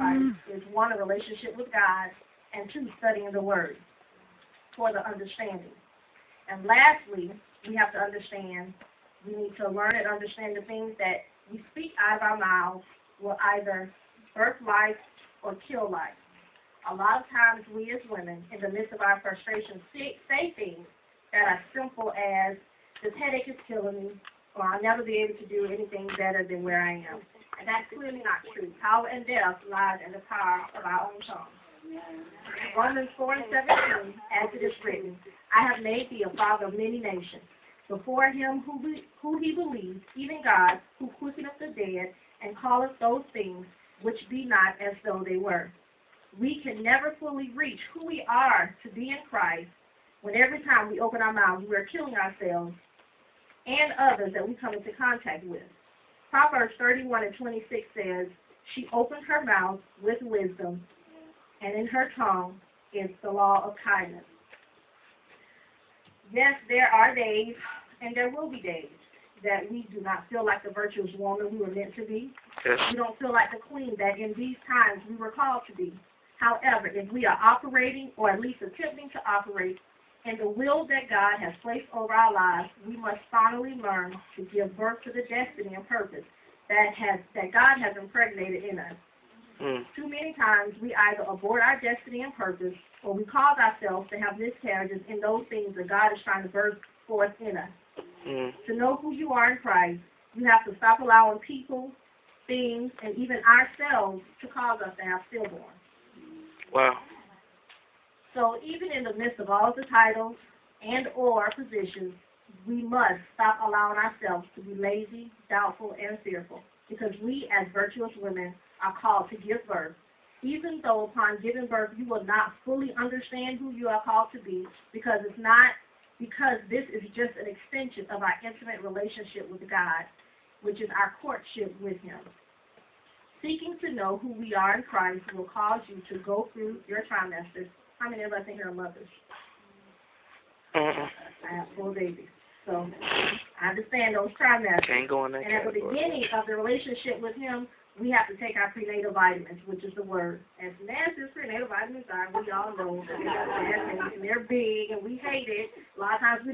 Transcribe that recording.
Christ is one, a relationship with God, and two, studying the Word for the understanding. And lastly, we have to understand, we need to learn and understand the things that we speak out of our mouths will either birth life or kill life. A lot of times we as women, in the midst of our frustration, say things that are simple as, this headache is killing me, or I'll never be able to do anything better than where I am. And that's clearly not true. Power and death lies in the power of our own tongue. Romans 4:17, as it is written, I have made thee a father of many nations, before him who he believes, even God, who quickeneth the dead, and calleth those things which be not as though they were. We can never fully reach who we are to be in Christ when every time we open our mouths, we are killing ourselves and others that we come into contact with. Proverbs 31:26 says, she opened her mouth with wisdom, and in her tongue is the law of kindness. Yes, there are days, and there will be days, that we do not feel like the virtuous woman we were meant to be. Yes. We don't feel like the queen that in these times we were called to be. However, if we are operating, or at least attempting to operate, in the will that God has placed over our lives, we must finally learn to give birth to the destiny and purpose that God has impregnated in us. Too many times we either abort our destiny and purpose, or we cause ourselves to have miscarriages in those things that God is trying to birth forth in us. To know who you are in Christ, you have to stop allowing people, things, and even ourselves to cause us to have stillborn. Wow. So even in the midst of all the titles and or positions, we must stop allowing ourselves to be lazy, doubtful, and fearful, because we as virtuous women are called to give birth. Even though upon giving birth you will not fully understand who you are called to be, because this is just an extension of our intimate relationship with God, which is our courtship with Him. Seeking to know who we are in Christ will cause you to go through your trimesters. How many of us in here are mothers? I have 4 babies. So I understand those trimesters. Can't go in that and at the beginning of the relationship with Him, we have to take our prenatal vitamins, which is the Word. As nasty as prenatal vitamins are, we all know that they're big and we hate it. A lot of times we